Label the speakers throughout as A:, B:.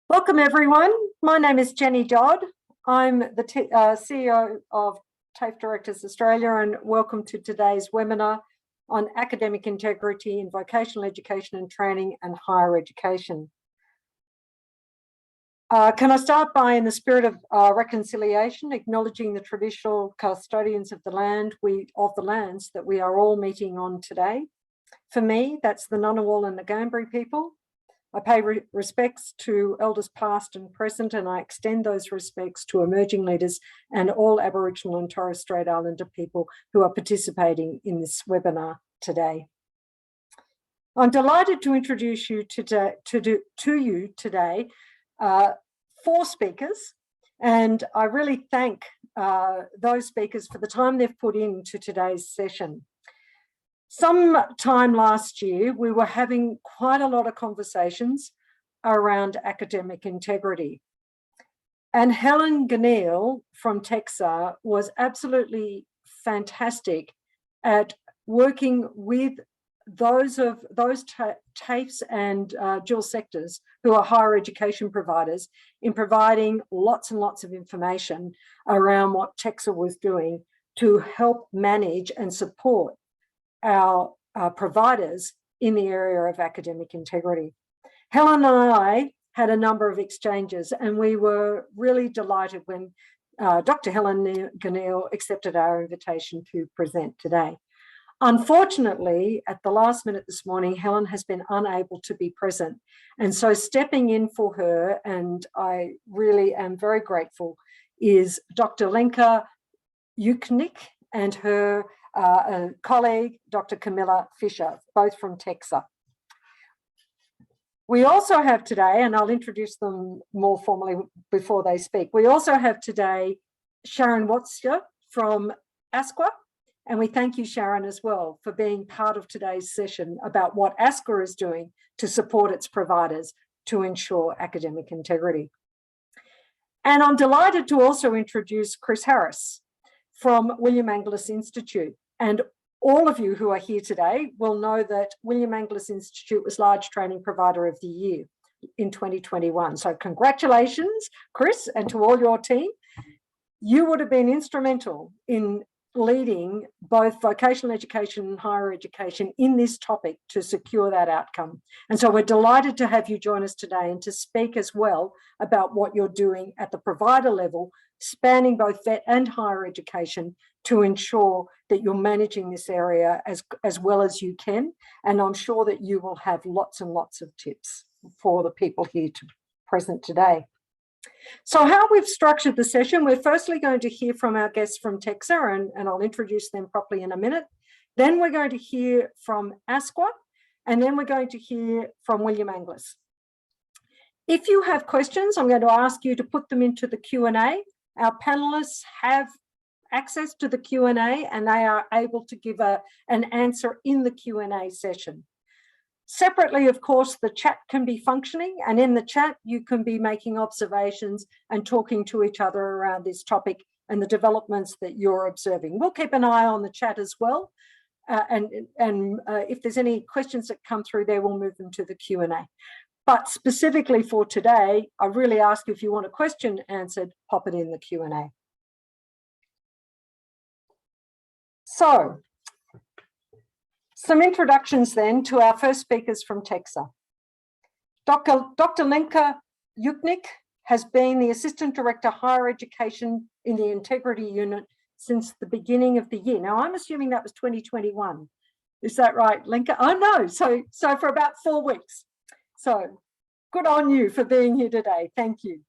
A: Welcome everyone. My name is Jenny Dodd. I'm the CEO of TAFE Directors Australia, and welcome to today's webinar on academic integrity in vocational education and training and higher education. Can I start by, in the spirit of reconciliation, acknowledging the traditional custodians of the lands that we are all meeting on today. For me, that's the Ngunnawal and the Ngambri people. I pay respects to elders past and present, and I extend those respects to emerging leaders and all Aboriginal and Torres Strait Islander people who are participating in this webinar today. I'm delighted to introduce you to you today, 4 speakers, and I really thank those speakers for the time they've put into today's session. Sometime last year, we were having quite a lot of conversations around academic integrity. And Helen Ganneil from TEXA was absolutely fantastic at working with those TAFEs and dual sectors who are higher education providers in providing lots and lots of information around what TEXA was doing to help manage and support our providers in the area of academic integrity. Helen and I had a number of exchanges, and we were really delighted when Dr. Helen Ganneil accepted our invitation to present today. Unfortunately, at the last minute this morning, Helen has been unable to be present. And so stepping in for her, and I really am very grateful, is Dr. Lenka Yuknik and her colleague, Dr. Camilla Fisher, both from TEXA. We also have today, and I'll introduce them more formally before they speak, we also have today Sharon from ASQA, and we thank you, Sharon, as well, for being part of today's session about what ASQA is doing to support its providers to ensure academic integrity. And I'm delighted to also introduce Chris Harris from William Angliss Institute. And all of you who are here today will know that William Angliss Institute was Large Training Provider of the Year in 2021. So congratulations, Chris, and to all your team. You would have been instrumental in leading both vocational education and higher education in this topic to secure that outcome. And so we're delighted to have you join us today and to speak as well about what you're doing at the provider level, spanning both vet and higher education, to ensure that you're managing this area as well as you can. And I'm sure that you will have lots and lots of tips for the people here present today. So how we've structured the session, we're firstly going to hear from our guests from TEXA, and I'll introduce them properly in a minute. Then we're going to hear from ASQA, and then we're going to hear from William Angliss. If you have questions, I'm going to ask you to put them into the Q&A. Our panelists have access to the Q&A, and they are able to give an answer in the Q&A session. Separately, of course, the chat can be functioning, and in the chat, you can be making observations and talking to each other around this topic and the developments that you're observing. We'll keep an eye on the chat as well. And if there's any questions that come through there, we'll move them to the Q&A. But specifically for today, I really ask you, if you want a question answered, pop it in the Q&A. So, some introductions then to our first speakers from TEXA. Dr. Lenka Yuknik has been the Assistant Director Higher Education in the Integrity Unit since the beginning of the year. Now, I'm assuming that was 2021. Is that right, Lenka? Oh, no. So for about 4 weeks. So good on you for being here today. Thank you.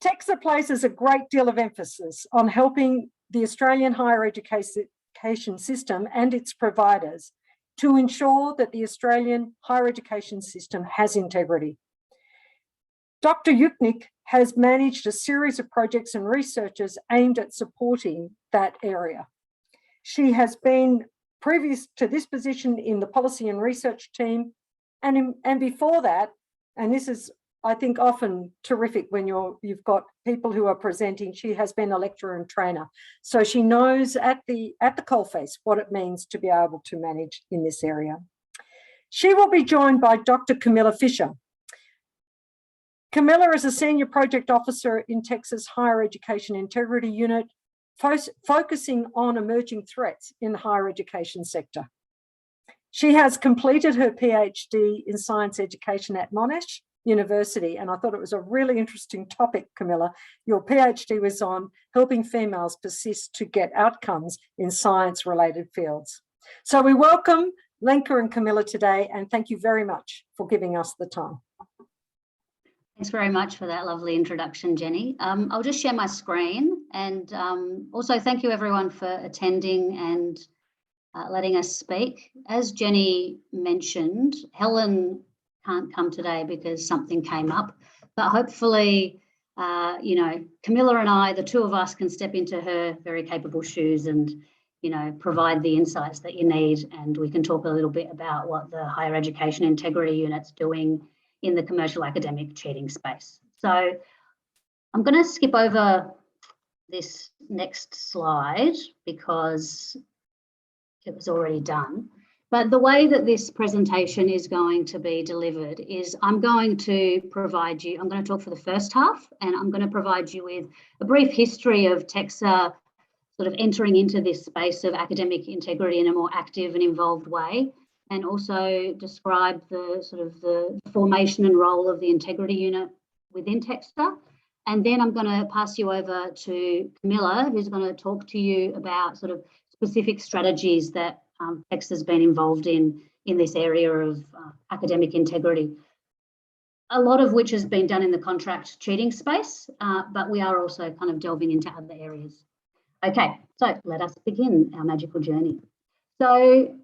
A: TEXA places a great deal of emphasis on helping the Australian higher education system and its providers to ensure that the Australian higher education system has integrity. Dr. Yuknik has managed a series of projects and researches aimed at supporting that area. She has been, previous to this position, in the policy and research team, and before that, and this is, I think, often terrific when you've got people who are presenting, she has been a lecturer and trainer. So she knows at the coalface what it means to be able to manage in this area. She will be joined by Dr. Camilla Fisher. Camilla is a senior project officer in Texas Higher Education Integrity Unit, focusing on emerging threats in the higher education sector. She has completed her PhD in science education at Monash University, and I thought it was a really interesting topic, Camilla. Your PhD was on helping females persist to get outcomes in science-related fields. So we welcome Lenka and Camilla today, and thank you very much for giving us the time.
B: Thanks very much for that lovely introduction, Jenny. I'll just share my screen, and also thank you everyone for attending and letting us speak. As Jenny mentioned, Helen can't come today because something came up, but hopefully, you know, Camilla and I, the two of us, can step into her very capable shoes and, you know, provide the insights that you need, and we can talk a little bit about what the Higher Education Integrity Unit's doing in the commercial academic cheating space. So I'm going to skip over this next slide because it was already done. But the way that this presentation is going to be delivered is I'm going to provide you, I'm going to talk for the first half, and I'm going to provide you with a brief history of TEXA sort of entering into this space of academic integrity in a more active and involved way, and also describe the sort of the formation and role of the integrity unit within TEXA. And then I'm going to pass you over to Camilla, who's going to talk to you about sort of specific strategies that TEXA has been involved in this area of academic integrity, a lot of which has been done in the contract cheating space, but we are also kind of delving into other areas. Okay, so let us begin our magical journey. So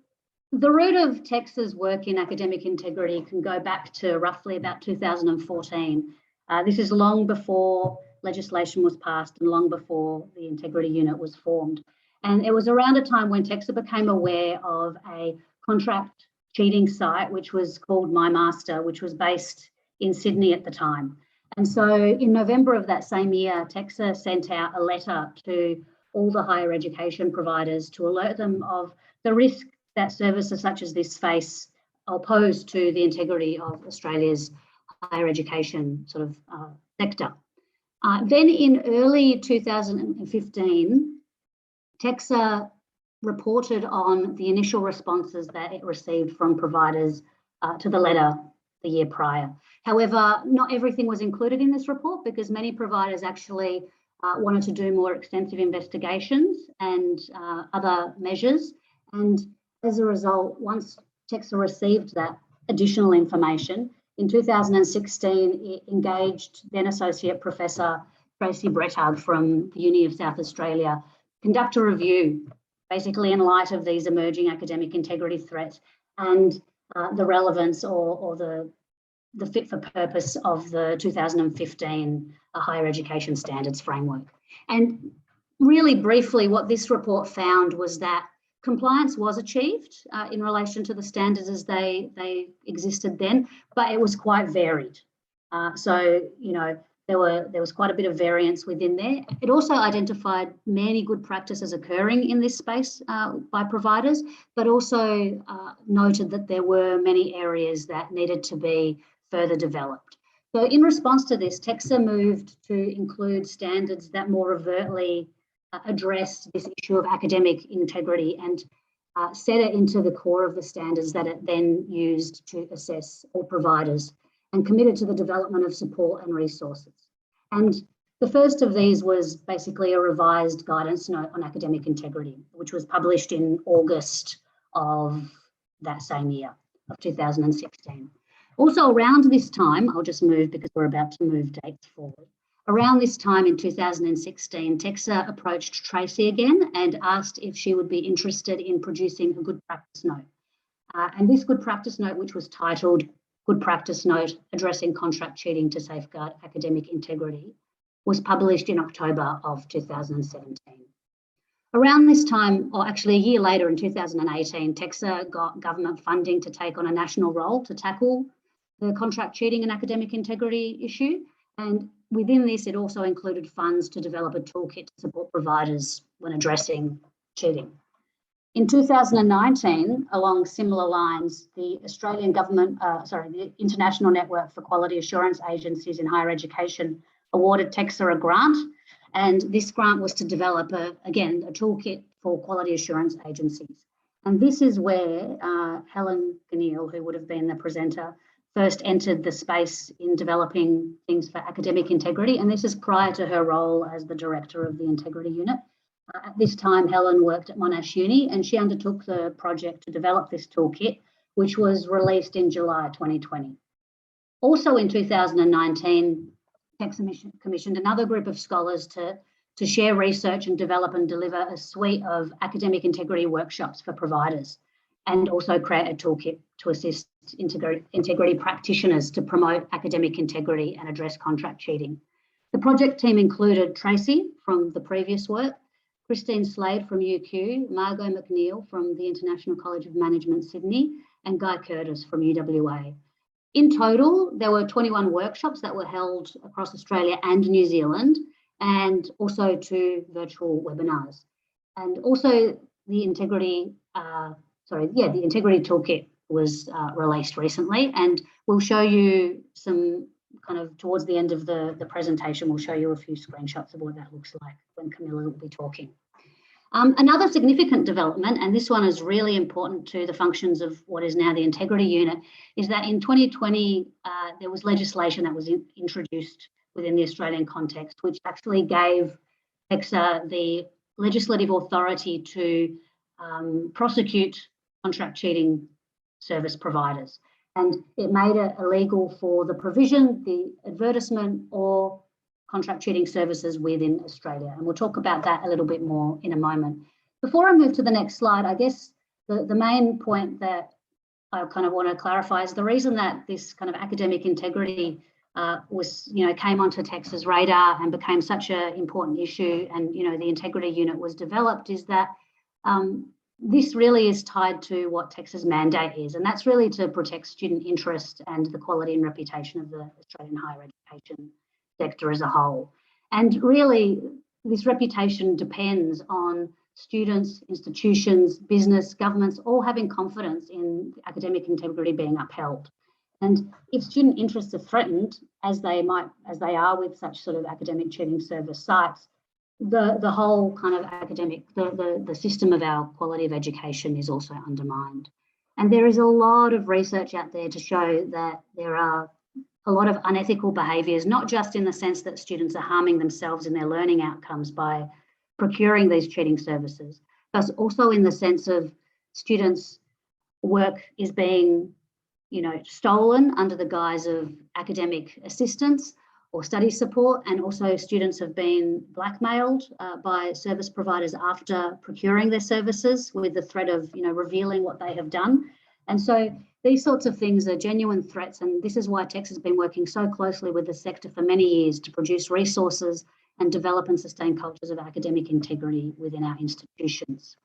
B: the root of TEXA's work in academic integrity can go back to roughly about 2014. This is long before legislation was passed and long before the integrity unit was formed. And it was around a time when TEXA became aware of a contract cheating site, which was called My Master, which was based in Sydney at the time. And so in November of that same year, TEXA sent out a letter to all the higher education providers to alert them of the risk that services such as this face or pose to the integrity of Australia's higher education sort of sector. Then in early 2015, TEXA reported on the initial responses that it received from providers to the letter the year prior. However, not everything was included in this report because many providers actually wanted to do more extensive investigations and other measures. And as a result, once TEXA received that additional information, in 2016, it engaged then Associate Professor Tracy Brettag from the Uni of South Australia, conduct a review, basically in light of these emerging academic integrity threats and the relevance or the fit for purpose of the 2015 Higher Education Standards Framework. And really briefly, what this report found was that compliance was achieved in relation to the standards as they existed then, but it was quite varied. So, you know, there was quite a bit of variance within there. It also identified many good practices occurring in this space by providers, but also noted that there were many areas that needed to be further developed. So in response to this, TEXA moved to include standards that more overtly addressed this issue of academic integrity and set it into the core of the standards that it then used to assess all providers and committed to the development of support and resources. And the first of these was basically a revised guidance note on academic integrity, which was published in August of that same year, of 2016. Also around this time, I'll just move because we're about to move dates forward. Around this time in 2016, TEXA approached Tracy again and asked if she would be interested in producing a good practice note. And this good practice note, which was titled Good Practice Note Addressing Contract Cheating to Safeguard Academic Integrity, was published in October of 2017. Around this time, or actually a year later in 2018, TEXA got government funding to take on a national role to tackle the contract cheating and academic integrity issue. And within this, it also included funds to develop a toolkit to support providers when addressing cheating. In 2019, along similar lines, the Australian government, the International Network for Quality Assurance Agencies in Higher Education awarded TEXA a grant. And this grant was to develop, again, a toolkit for quality assurance agencies. And this is where Helen Ganil, who would have been the presenter, first entered the space in developing things for academic integrity. And this is prior to her role as the director of the Integrity Unit. At this time, Helen worked at Monash Uni, and she undertook the project to develop this toolkit, which was released in July 2020. Also in 2019, TEXA commissioned another group of scholars to share research and develop and deliver a suite of academic integrity workshops for providers, and also create a toolkit to assist integrity practitioners to promote academic integrity and address contract cheating. The project team included Tracy from the previous work, Christine Slade from UQ, Margot McNeil from the International College of Management, Sydney, and Guy Curtis from UWA. In total, there were 21 workshops that were held across Australia and New Zealand, and also 2 virtual webinars. And also the Integrity Toolkit was released recently, and we'll show you some kind of towards the end of the presentation, we'll show you a few screenshots of what that looks like when Camilla will be talking. Another significant development, and this one is really important to the functions of what is now the Integrity Unit, is that in 2020, there was legislation that was introduced within the Australian context, which actually gave TEXA the legislative authority to prosecute contract cheating service providers. And it made it illegal for the provision, the advertisement, or contract cheating services within Australia. And we'll talk about that a little bit more in a moment. Before I move to the next slide, I guess the main point that I kind of want to clarify is the reason that this kind of academic integrity came onto TEXA's radar and became such an important issue, and, the Integrity Unit was developed, is that this really is tied to what TEXA's mandate is, and that's really to protect student interest and the quality and reputation of the Australian higher education sector as a whole. And really, this reputation depends on students, institutions, business, governments, all having confidence in academic integrity being upheld. And if student interests are threatened, as they are with such sort of academic cheating service sites, the whole kind of academic, the system of our quality of education is also undermined. And there is a lot of research out there to show that there are a lot of unethical behaviours, not just in the sense that students are harming themselves in their learning outcomes by procuring these cheating services, but also in the sense of students' work is being, stolen under the guise of academic assistance or study support, and also students have been blackmailed by service providers after procuring their services with the threat of, revealing what they have done. And so these sorts of things are genuine threats, and this is why TEXA has been working so closely with the sector for many years to produce resources and develop and sustain cultures of academic integrity within our institutions.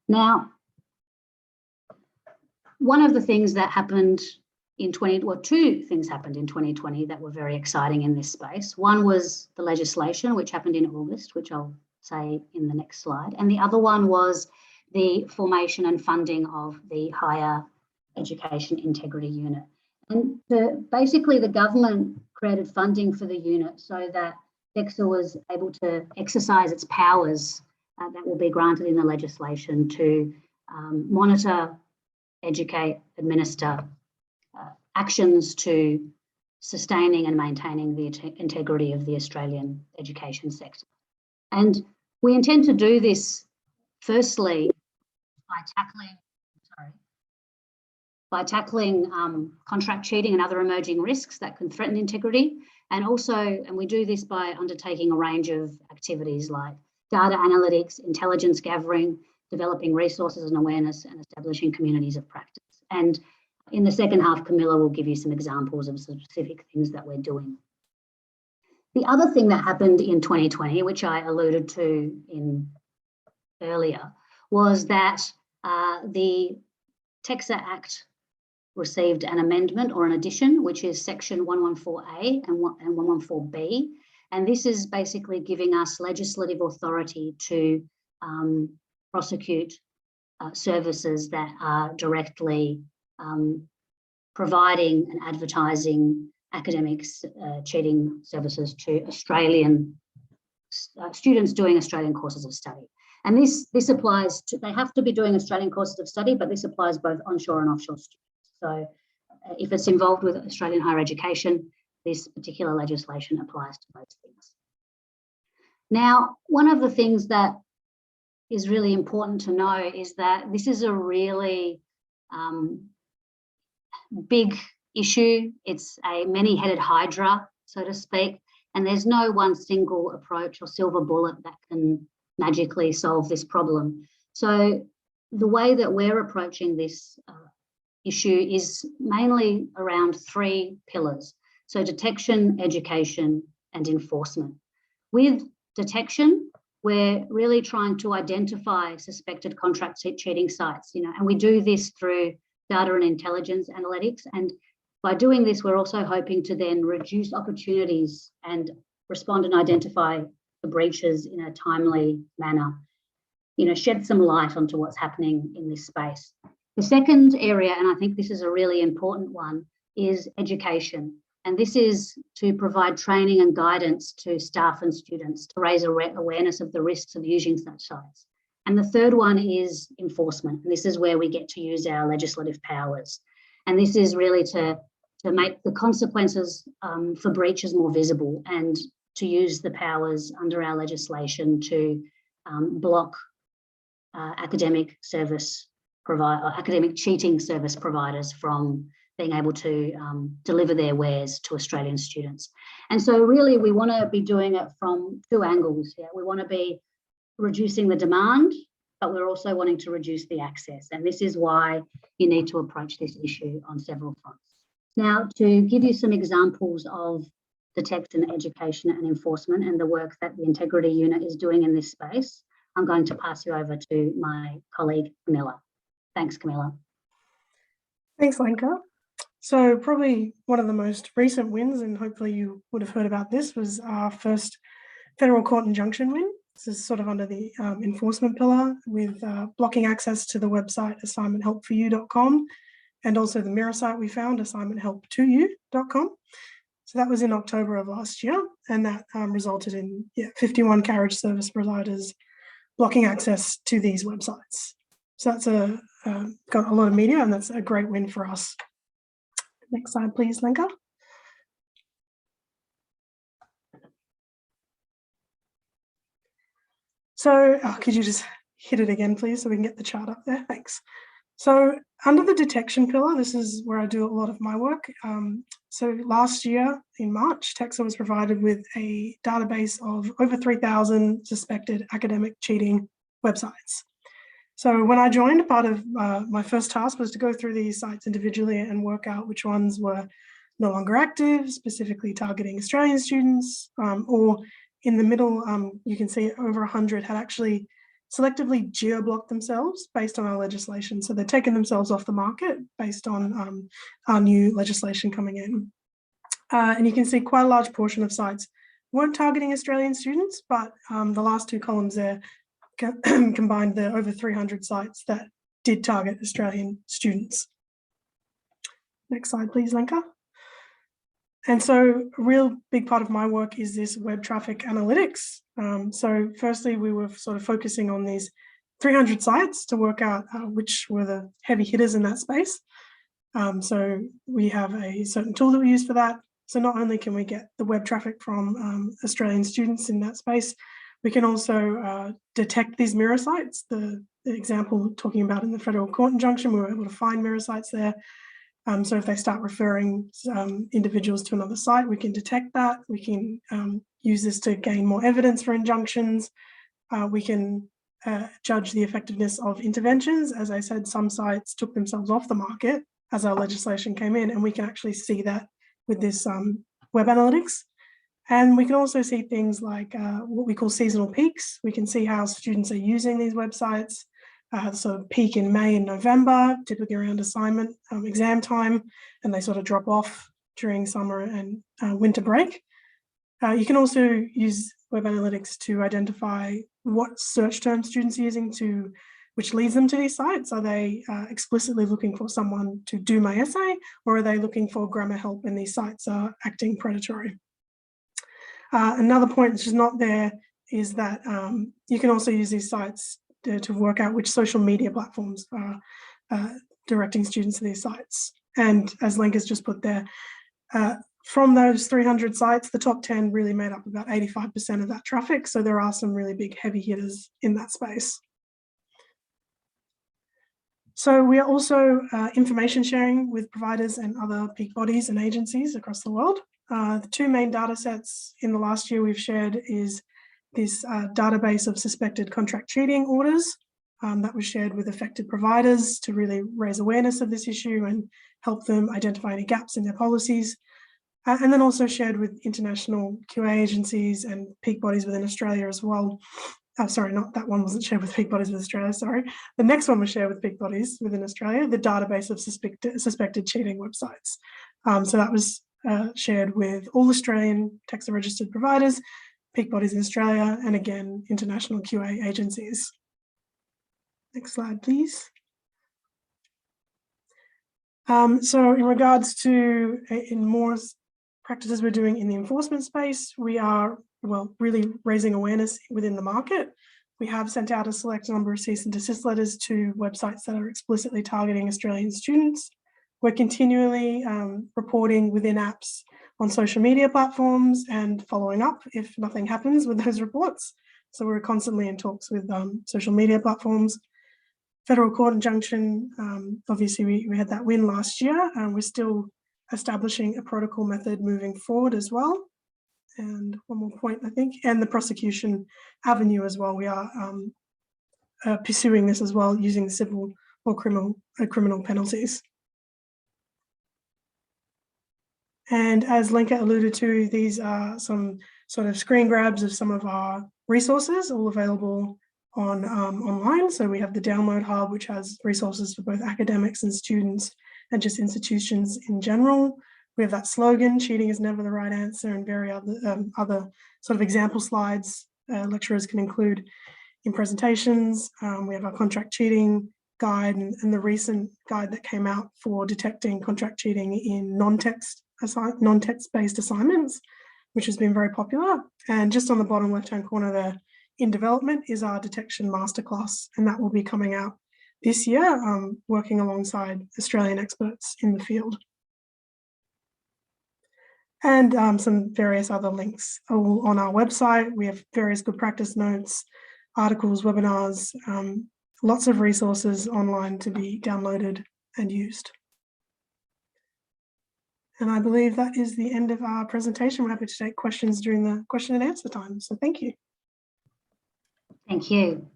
B: Now, one of the things that happened in 2 things happened in 2020 that were very exciting in this space. One was the legislation, which happened in August, which I'll say in the next slide. And the other one was the formation and funding of the Higher Education Integrity Unit. And basically the government created funding for the unit so that TEXA was able to exercise its powers that will be granted in the legislation to monitor, educate, administer actions to sustaining and maintaining the integrity of the Australian education sector. And we intend to do this firstly by tackling contract cheating and other emerging risks that can threaten integrity. And we do this by undertaking a range of activities like data analytics, intelligence gathering, developing resources and awareness, and establishing communities of practice. And in the second half, Camilla will give you some examples of specific things that we're doing. The other thing that happened in 2020, which I alluded to earlier, was that the TEXA Act received an amendment or an addition, which is section 114A and 114B. And this is basically giving us legislative authority to prosecute services that are directly providing and advertising academics cheating services to Australian students doing Australian courses of study. And this applies to, they have to be doing Australian courses of study, but this applies both onshore and offshore students. So if it's involved with Australian higher education, this particular legislation applies to those things. Now, one of the things that is really important to know is that this is a really big issue. It's a many-headed hydra, so to speak, and there's no one single approach or silver bullet that can magically solve this problem. So the way that we're approaching this issue is mainly around 3 pillars. So detection, education, and enforcement. With detection, we're really trying to identify suspected contract cheating sites, and we do this through data and intelligence analytics. And by doing this, we're also hoping to then reduce opportunities and respond and identify the breaches in a timely manner, shed some light onto what's happening in this space. The second area, and I think this is a really important one, is education. And this is to provide training and guidance to staff and students to raise awareness of the risks of using such sites. And the third one is enforcement. And this is where we get to use our legislative powers. And this is really to make the consequences for breaches more visible and to use the powers under our legislation to block academic cheating service providers from being able to deliver their wares to Australian students. And so really we want to be doing it from 2 angles. Yeah? We want to be reducing the demand, but we're also wanting to reduce the access. And this is why you need to approach this issue on several fronts. Now, to give you some examples of detection, education and enforcement and the work that the Integrity Unit is doing in this space, I'm going to pass you over to my colleague, Camilla. Thanks, Camilla.
C: Thanks, Lenka. So probably one of the most recent wins, and hopefully you would have heard about this, was our first federal court injunction win. This is sort of under the enforcement pillar with blocking access to the website assignmenthelpforyou.com and also the mirror site we found, assignmenthelp2you.com. So that was in October of last year, and that resulted in 51 carriage service providers blocking access to these websites. So that's got a lot of media, and that's a great win for us. Next slide, please, Lenka. So could you just hit it again, please, so we can get the chart up there? Thanks. So under the detection pillar, this is where I do a lot of my work. So last year in March, TEXA was provided with a database of over 3,000 suspected academic cheating websites. So when I joined, part of my first task was to go through these sites individually and work out which ones were no longer active, specifically targeting Australian students, or in the middle, you can see over 100 had actually selectively geo-blocked themselves based on our legislation. So they're taking themselves off the market based on our new legislation coming in. And you can see quite a large portion of sites weren't targeting Australian students, but the last 2 columns there combined the over 300 sites that did target Australian students. Next slide, please, Lenka. And so a real big part of my work is this web traffic analytics. So firstly, we were sort of focusing on these 300 sites to work out which were the heavy hitters in that space. So we have a certain tool that we use for that. So not only can we get the web traffic from Australian students in that space, we can also detect these mirror sites. The example talking about in the federal court injunction, we were able to find mirror sites there. So if they start referring individuals to another site, we can detect that. We can use this to gain more evidence for injunctions. We can judge the effectiveness of interventions. As I said, some sites took themselves off the market as our legislation came in, and we can actually see that with this web analytics. And we can also see things like what we call seasonal peaks. We can see how students are using these websites. So peak in May and November, typically around assignment exam time, and they sort of drop off during summer and winter break. You can also use web analytics to identify what search terms students are using which leads them to these sites. Are they explicitly looking for someone to do my essay, or are they looking for grammar help and these sites are acting predatory? Another point which is not there is that you can also use these sites to work out which social media platforms are directing students to these sites. And as Lenka's just put there, from those 300 sites, the top 10 really made up about 85% of that traffic. So there are some really big heavy hitters in that space. So we are also information sharing with providers and other peak bodies and agencies across the world. The two main data sets in the last year we've shared is this database of suspected contract cheating orders that was shared with affected providers to really raise awareness of this issue and help them identify any gaps in their policies. And then also shared with international QA agencies and peak bodies within Australia as well. Sorry, not that one wasn't shared with peak bodies with Australia, sorry. The next one was shared with peak bodies within Australia, the database of suspected cheating websites. So that was shared with all Australian taxa registered providers, peak bodies in Australia, and again, international QA agencies. Next slide, please. So in regards to in more practices we're doing in the enforcement space, we are, well, really raising awareness within the market. We have sent out a select number of cease and desist letters to websites that are explicitly targeting Australian students. We're continually reporting within apps on social media platforms and following up if nothing happens with those reports. So we're constantly in talks with social media platforms. Federal court injunction, obviously we had that win last year, and we're still establishing a protocol method moving forward as well. And one more point, I think, and the prosecution avenue as well. We are pursuing this as well using civil or criminal penalties. And as Lenka alluded to, these are some sort of screen grabs of some of our resources, all available on online. So we have the Download Hub, which has resources for both academics and students and just institutions in general. We have that slogan, cheating is never the right answer, and very other sort of example slides lecturers can include in presentations. We have our contract cheating guide and the recent guide that came out for detecting contract cheating in non-text-based assignments, which has been very popular. And just on the bottom left-hand corner there, in development is our detection masterclass, and that will be coming out this year, working alongside Australian experts in the field. And some various other links all on our website. We have various good practice notes, articles, webinars, lots of resources online to be downloaded and used. And I believe that is the end of our presentation. We're happy to take questions during the question and answer time. So thank you.
B: Thank you.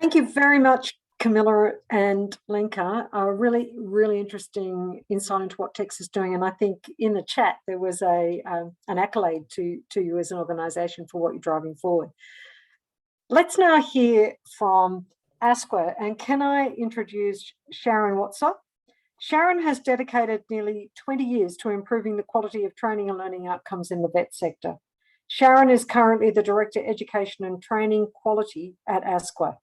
A: Thank you very much, Camilla and Lenka. A really, really interesting insight into what TEX is doing. And I think in the chat, there was an accolade to you as an organisation for what you're driving forward. Let's now hear from ASQA. And can I introduce Sharon Watson? Sharon has dedicated nearly 20 years to improving the quality of training and learning outcomes in the vet sector. Sharon is currently the Director Education and Training Quality at ASQA.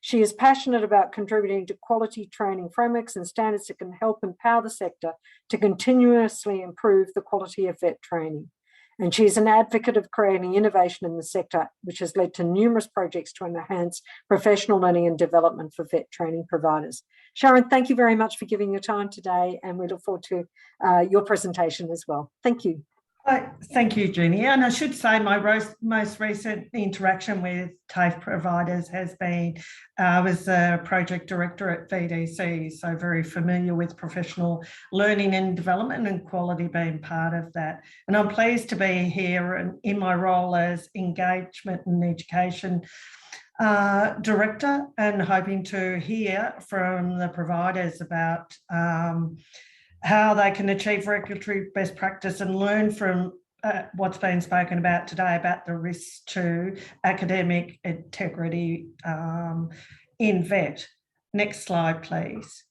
A: She is passionate about contributing to quality training frameworks and standards that can help empower the sector to continuously improve the quality of vet training. And she is an advocate of creating innovation in the sector, which has led to numerous projects to enhance professional learning and development for vet training providers. Sharon, thank you very much for giving your time today, and we look forward to your presentation as well. Thank you.
D: Thank you, Jeannie. And I should say my most recent interaction with TAFE providers has been, I was a project director at VDC, so very familiar with professional learning and development and quality being part of that. And I'm pleased to be here in my role as engagement and education director, and hoping to hear from the providers about how they can achieve regulatory best practice and learn from what's been spoken about today about the risks to academic integrity in vet. Next slide, please.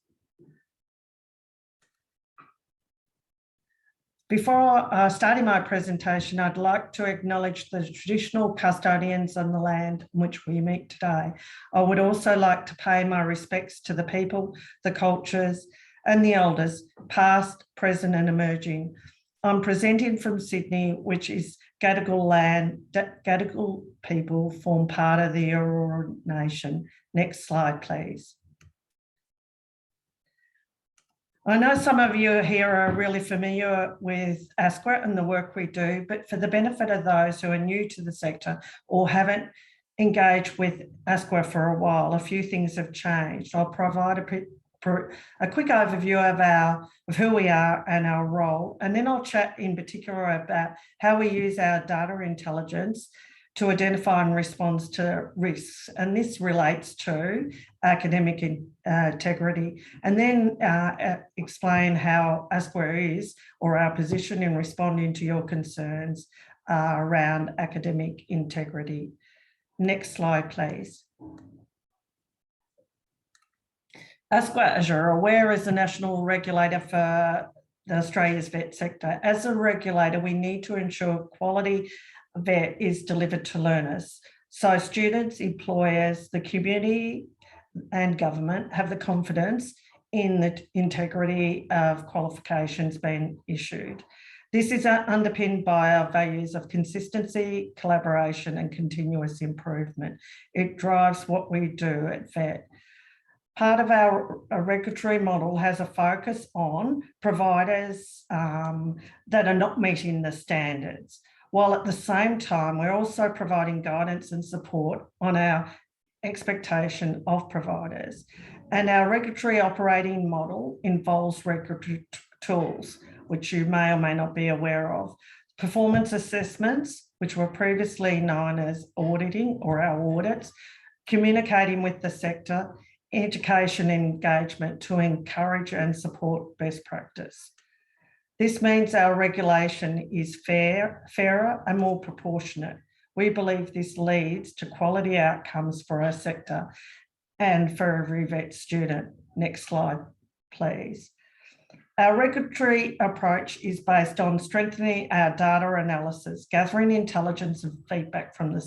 D: Before starting my presentation, I'd like to acknowledge the traditional custodians on the land on which we meet today. I would also like to pay my respects to the people, the cultures, and the elders, past, present, and emerging. I'm presenting from Sydney, which is Gadigal land. Gadigal people form part of the Eora Nation. Next slide, please. I know some of you here are really familiar with ASQA and the work we do, but for the benefit of those who are new to the sector or haven't engaged with ASQA for a while, a few things have changed. I'll provide a quick overview of who we are and our role, and then I'll chat in particular about how we use our data intelligence to identify and respond to risks. And this relates to academic integrity, and then explain how ASQA is, or our position in responding to your concerns around academic integrity. Next slide, please. ASQA, as you're aware, is the national regulator for Australia's vet sector. As a regulator, we need to ensure quality vet is delivered to learners. So students, employers, the community and government have the confidence in the integrity of qualifications being issued. This is underpinned by our values of consistency, collaboration, and continuous improvement. It drives what we do at VET. Part of our regulatory model has a focus on providers that are not meeting the standards, while at the same time, we're also providing guidance and support on our expectation of providers. And our regulatory operating model involves regulatory tools, which you may or may not be aware of. Performance assessments, which were previously known as auditing or our audits, communicating with the sector, education and engagement to encourage and support best practice. This means our regulation is fairer and more proportionate. We believe this leads to quality outcomes for our sector and for every vet student. Next slide, please. Our regulatory approach is based on strengthening our data analysis, gathering intelligence and feedback from the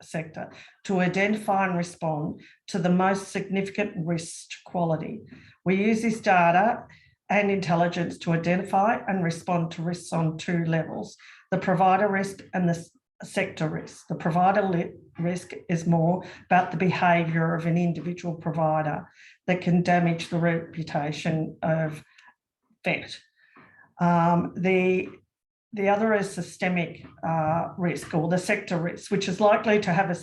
D: sector to identify and respond to the most significant risks to quality. We use this data and intelligence to identify and respond to risks on two levels: the provider risk and the sector risk. The provider risk is more about the behaviour of an individual provider that can damage the reputation of VET. The other is systemic risk, or the sector risk, which is likely to have a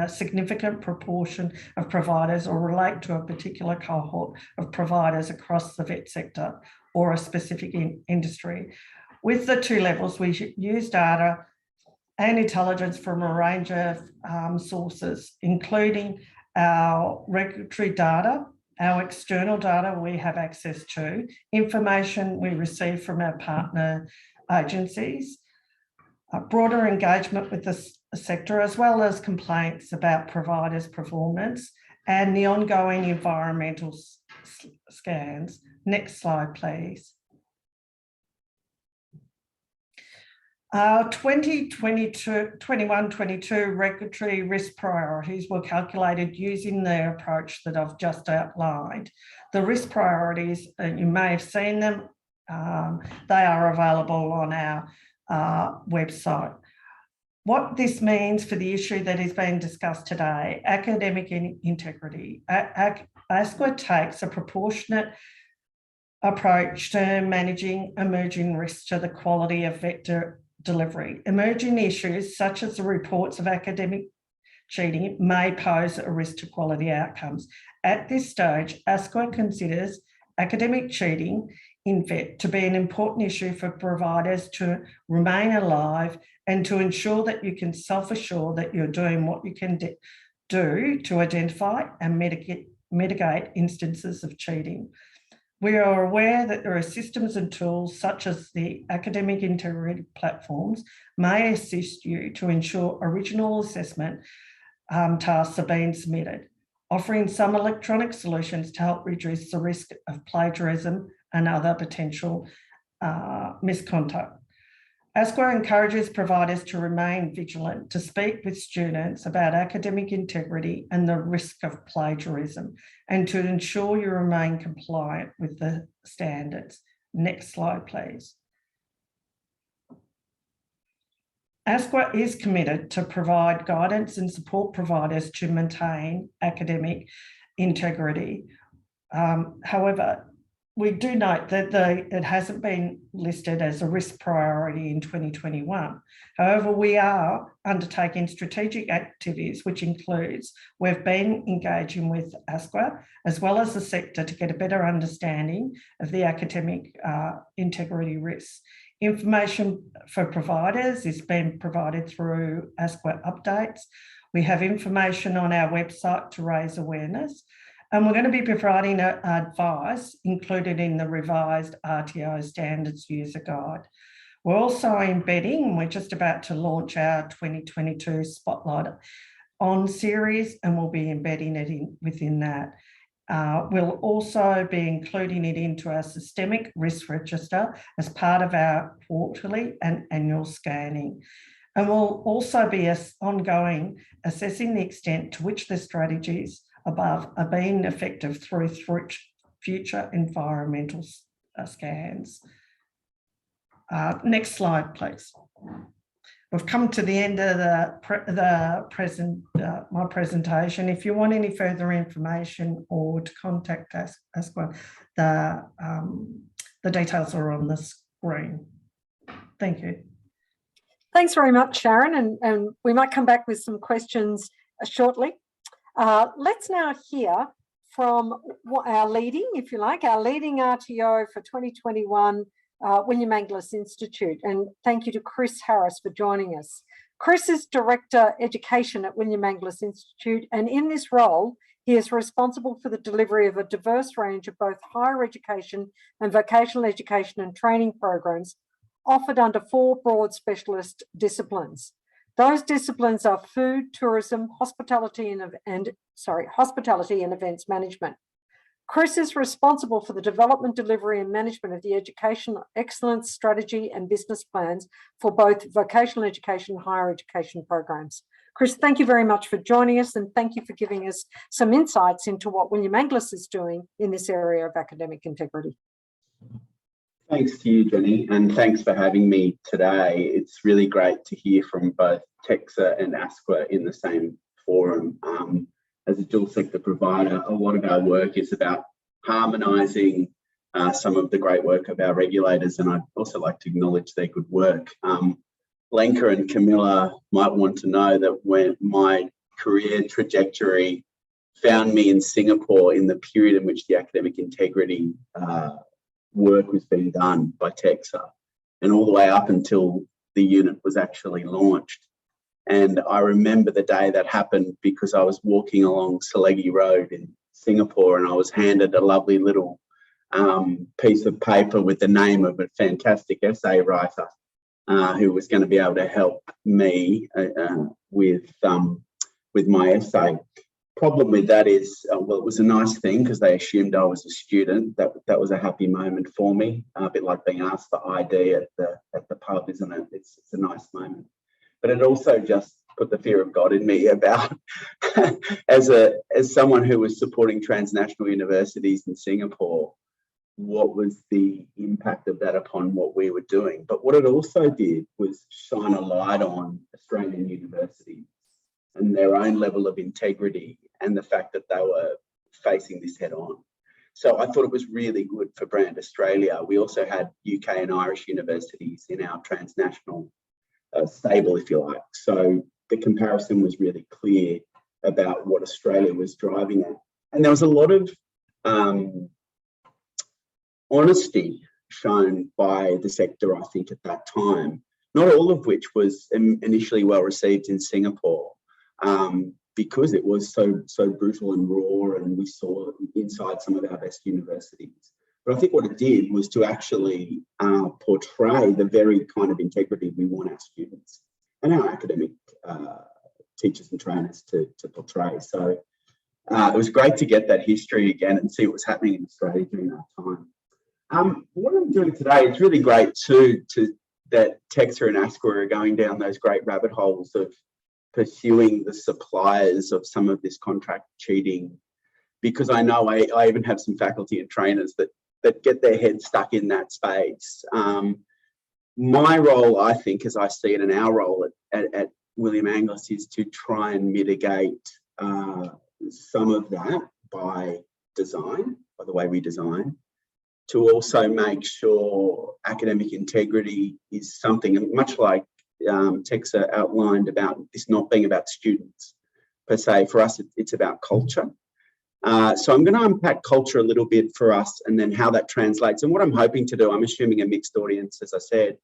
D: significant proportion of providers or relate to a particular cohort of providers across the vet sector or a specific industry. With the two levels, we use data and intelligence from a range of sources, including our regulatory data, our external data we have access to, information we receive from our partner agencies, broader engagement with the sector, as well as complaints about providers' performance and the ongoing environmental scans. Next slide, please. Our 2021-22 regulatory risk priorities were calculated using the approach that I've just outlined. The risk priorities, you may have seen them, they are available on our website. What this means for the issue that is being discussed today, academic integrity. ASQA takes a proportionate approach to managing emerging risks to the quality of vet delivery. Emerging issues such as the reports of academic cheating may pose a risk to quality outcomes. At this stage, ASQA considers academic cheating in vet to be an important issue for providers to remain alive and to ensure that you can self-assure that you're doing what you can do to identify and mitigate instances of cheating. We are aware that there are systems and tools such as the academic integrity platforms may assist you to ensure original assessment tasks are being submitted, offering some electronic solutions to help reduce the risk of plagiarism and other potential misconduct. ASQA encourages providers to remain vigilant, to speak with students about academic integrity and the risk of plagiarism, and to ensure you remain compliant with the standards. Next slide, please. ASQA is committed to provide guidance and support providers to maintain academic integrity. However, we do note that it hasn't been listed as a risk priority in 2021. However, we are undertaking strategic activities, which includes we've been engaging with ASQA as well as the sector to get a better understanding of the academic integrity risks. Information for providers is being provided through ASQA updates. We have information on our website to raise awareness. And we're going to be providing advice included in the revised RTO Standards User Guide. We're also embedding, and we're just about to launch our 2022 Spotlight On series, and we'll be embedding it within that. We'll also be including it into our systemic risk register as part of our quarterly and annual scanning. And we'll also be ongoing assessing the extent to which the strategies above are being effective through future environmental scans. Next slide, please. We've come to the end of my presentation. If you want any further information or to contact ASQA, the details are on the screen. Thank you.
A: Thanks very much, Sharon, and we might come back with some questions shortly. Let's now hear from our leading, if you like, our leading RTO for 2021, William Angliss Institute. And thank you to Chris Harris for joining us. Chris is Director Education at William Angliss Institute, and in this role, he is responsible for the delivery of a diverse range of both higher education and vocational education and training programs offered under 4 broad specialist disciplines. Those disciplines are food, tourism, hospitality and events management. Chris is responsible for the development, delivery and management of the educational excellence strategy and business plans for both vocational education and higher education programs. Chris, thank you very much for joining us, and thank you for giving us some insights into what William Angliss is doing in this area of academic integrity.
E: Thanks to you, Jenny, and thanks for having me today. It's really great to hear from both TEXA and ASQA in the same forum. As a dual sector provider, a lot of our work is about harmonising some of the great work of our regulators, and I'd also like to acknowledge their good work. Lenka and Camilla might want to know that when my career trajectory found me in Singapore in the period in which the academic integrity work was being done by TEXA, and all the way up until the unit was actually launched. And I remember the day that happened because I was walking along Selegi Road in Singapore and I was handed a lovely little piece of paper with the name of a fantastic essay writer who was going to be able to help me with my essay. Problem with that is, well, it was a nice thing because they assumed I was a student. That was a happy moment for me, a bit like being asked for ID at the pub, isn't it? It's a nice moment. But it also just put the fear of God in me about, as someone who was supporting transnational universities in Singapore, what was the impact of that upon what we were doing. But what it also did was shine a light on Australian universities and their own level of integrity and the fact that they were facing this head on. So I thought it was really good for Brand Australia. We also had UK and Irish universities in our transnational stable, if you like. So the comparison was really clear about what Australia was driving at. And there was a lot of honesty shown by the sector, I think, at that time, not all of which was initially well received in Singapore. Because it was so brutal and raw, and we saw inside some of our best universities. But I think what it did was to actually portray the very kind of integrity we want our students and our academic teachers and trainers to portray. So it was great to get that history again and see what was happening in Australia during that time. What I'm doing today is really great too, that TEXA and ASQA are going down those great rabbit holes of pursuing the suppliers of some of this contract cheating, because I know I even have some faculty and trainers that get their heads stuck in that space. My role, I think, as I see it, and our role at William Angliss, is to try and mitigate some of that by design, by the way we design, to also make sure academic integrity is something, much like TEXA outlined about this not being about students per se. For us, it's about culture. So I'm going to unpack culture a little bit for us, and then how that translates. And what I'm hoping to do, I'm assuming a mixed audience, as I said,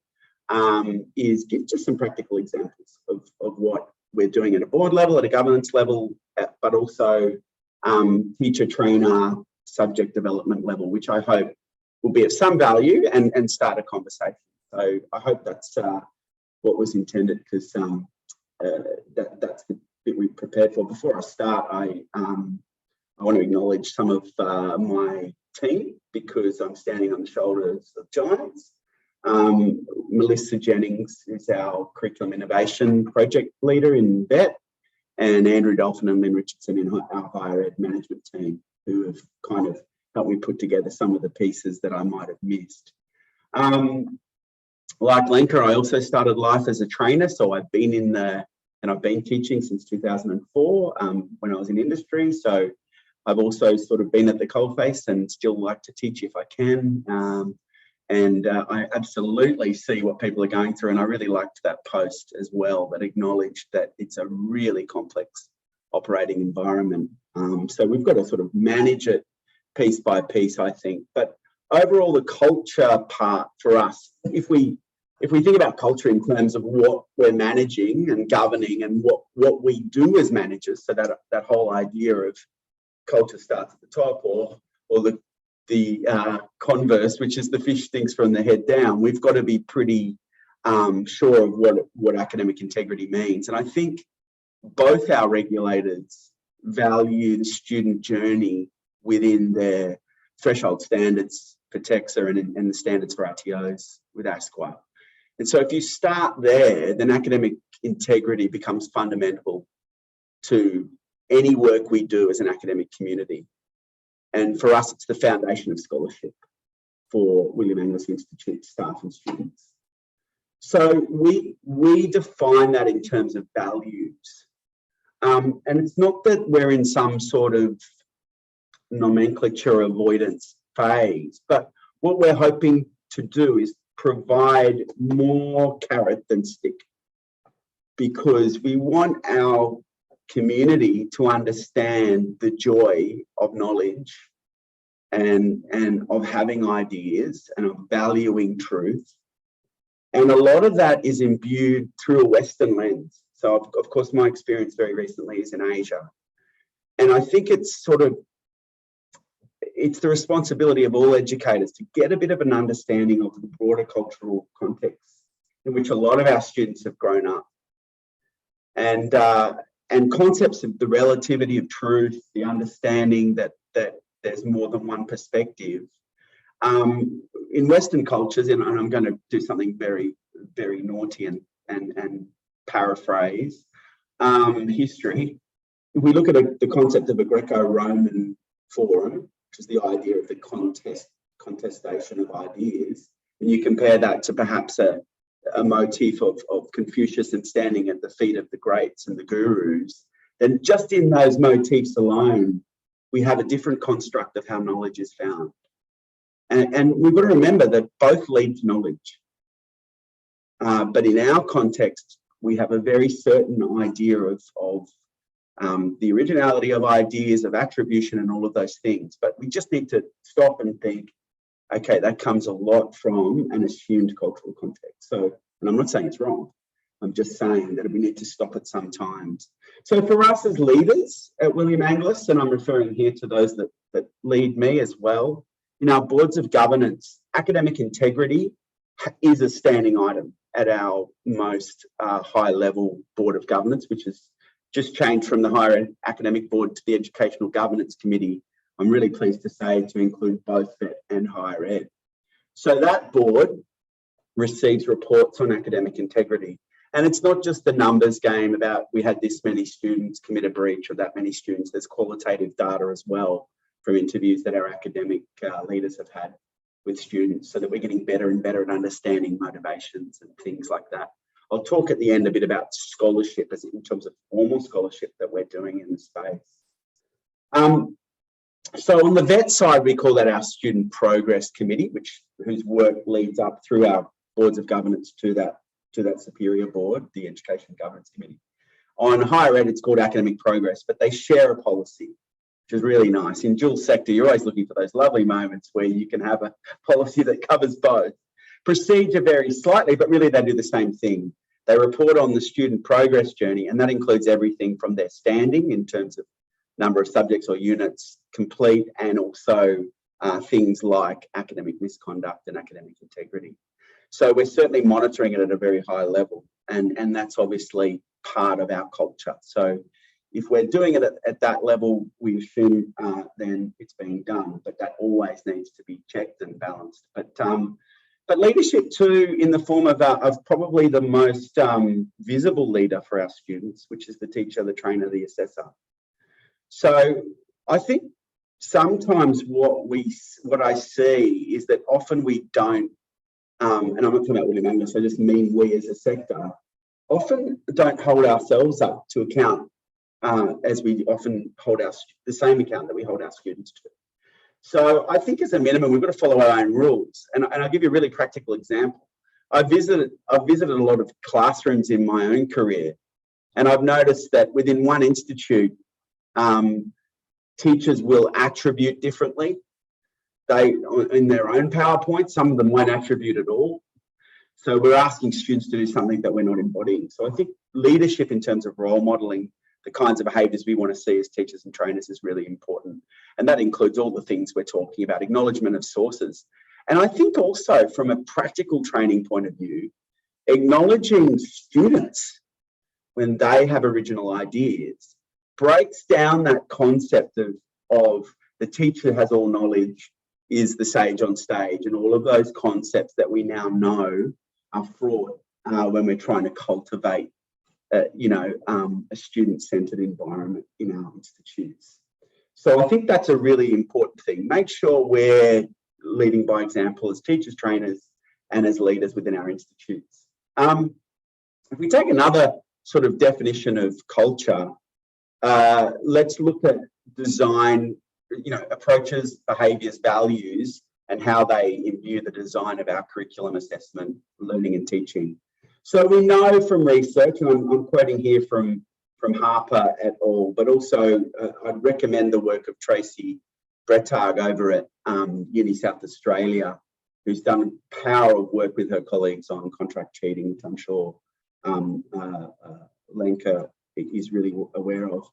E: is give just some practical examples of what we're doing at a board level, at a governance level, but also teacher, trainer, subject development level, which I hope will be of some value and start a conversation. So I hope that's what was intended, because that's the bit we prepared for. Before I start, I want to acknowledge some of my team, because I'm standing on the shoulders of giants. Melissa Jennings is our curriculum innovation project leader in VET, and Andrew Dolphin and Lynn Richardson in our higher ed management team, who have kind of helped me put together some of the pieces that I might have missed. Like Lenka, I also started life as a trainer, so I've been I've been teaching since 2004 when I was in industry. So I've also sort of been at the coalface and still like to teach if I can. And I absolutely see what people are going through. And I really liked that post as well, that acknowledged that it's a really complex operating environment. So we've got to sort of manage it piece by piece, I think. But overall, the culture part for us, if we think about culture in terms of what we're managing and governing and what we do as managers, so that whole idea of culture starts at the top, or the converse, which is the fish stinks from the head down, we've got to be pretty sure of what academic integrity means. And I think both our regulators value the student journey within their threshold standards for TEXA and the standards for RTOs with ASQA. And so if you start there, then academic integrity becomes fundamental to any work we do as an academic community. And for us, it's the foundation of scholarship for William Angliss Institute staff and students. So we define that in terms of values. And it's not that we're in some sort of nomenclature avoidance phase, but what we're hoping to do is provide more carrot than stick, because we want our community to understand the joy of knowledge and of having ideas and of valuing truth. And a lot of that is imbued through a Western lens. So of course, my experience very recently is in Asia. And I think it's the responsibility of all educators to get a bit of an understanding of the broader cultural context in which a lot of our students have grown up. And concepts of the relativity of truth, the understanding that there's more than one perspective. In Western cultures, and I'm going to do something very, very naughty and paraphrase history. If we look at the concept of a Greco-Roman forum, which is the idea of the contestation of ideas, and you compare that to perhaps a motif of Confucius and standing at the feet of the greats and the gurus, then just in those motifs alone, we have a different construct of how knowledge is found. And we've got to remember that both lead to knowledge. But in our context, we have a very certain idea of the originality of ideas, of attribution and all of those things. But we just need to stop and think, okay, that comes a lot from an assumed cultural context. So, and I'm not saying it's wrong. I'm just saying that we need to stop it sometimes. So for us as leaders at William Angliss, and I'm referring here to those that lead me as well, in our boards of governance, academic integrity is a standing item at our most high level board of governance, which has just changed from the higher ed academic board to the educational governance committee. I'm really pleased to say to include both VET and higher ed. So that board receives reports on academic integrity. And it's not just the numbers game about we had this many students commit a breach or that many students. There's qualitative data as well from interviews that our academic leaders have had with students, so that we're getting better and better at understanding motivations and things like that. I'll talk at the end a bit about scholarship as in terms of formal scholarship that we're doing in the space. So on the VET side, we call that our Student Progress Committee, whose work leads up through our boards of governance to that superior board, the Education Governance Committee. On higher ed, it's called Academic Progress, but they share a policy, which is really nice. In dual sector, you're always looking for those lovely moments where you can have a policy that covers both. Procedure varies slightly, but really they do the same thing. They report on the student progress journey, and that includes everything from their standing in terms of number of subjects or units complete, and also things like academic misconduct and academic integrity. So we're certainly monitoring it at a very high level, and that's obviously part of our culture. So if we're doing it at that level, we assume then it's being done, but that always needs to be checked and balanced. But leadership too, in the form of probably the most visible leader for our students, which is the teacher, the trainer, the assessor. So I think sometimes what I see is that often we don't, and I'm not talking about William Angus, I just mean we as a sector, often don't hold ourselves up to account as we often hold the same account that we hold our students to. So I think as a minimum, we've got to follow our own rules. And I'll give you a really practical example. I've visited a lot of classrooms in my own career, and I've noticed that within one institute, teachers will attribute differently. In their own PowerPoint, some of them won't attribute at all. So we're asking students to do something that we're not embodying. So I think leadership in terms of role modelling, the kinds of behaviours we want to see as teachers and trainers is really important. And that includes all the things we're talking about, acknowledgement of sources. And I think also from a practical training point of view, acknowledging students when they have original ideas breaks down that concept of the teacher has all knowledge, is the sage on stage, and all of those concepts that we now know are fraught when we're trying to cultivate a student-centred environment in our institutes. So I think that's a really important thing. Make sure we're leading by example as teachers, trainers, and as leaders within our institutes. If we take another sort of definition of culture, let's look at design, approaches, behaviours, values, and how they imbue the design of our curriculum, assessment, learning and teaching. So we know from research, and I'm quoting here from Harper et al., but also I'd recommend the work of Tracy Brettag over at Uni South Australia, who's done power of work with her colleagues on contract cheating, which I'm sure Lenka is really aware of.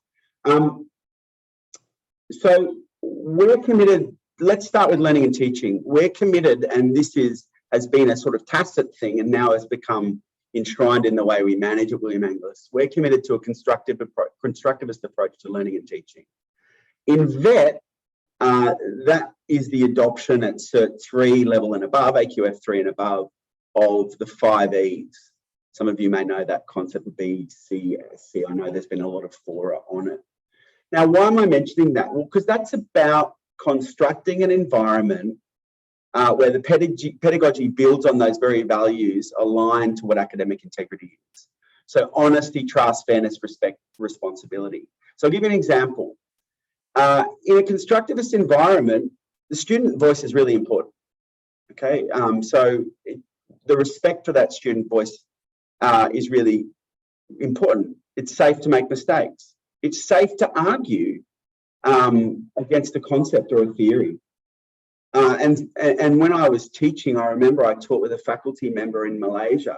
E: So we're committed. Let's start with learning and teaching. We're committed, and this has been a sort of tacit thing and now has become enshrined in the way we manage at William Angus. We're committed to a constructivist approach to learning and teaching. In VET, that is the adoption at Cert 3 level and above, AQF 3 and above, of the 5 E's. Some of you may know that concept of BCSC. I know there's been a lot of fora on it. Now, why am I mentioning that? Well, because that's about constructing an environment where the pedagogy builds on those very values aligned to what academic integrity is. So honesty, trust, fairness, respect, responsibility. So I'll give you an example. In a constructivist environment, the student voice is really important. Okay, the respect for that student voice is really important. It's safe to make mistakes. It's safe to argue against a concept or a theory. And when I was teaching, I remember I taught with a faculty member in Malaysia,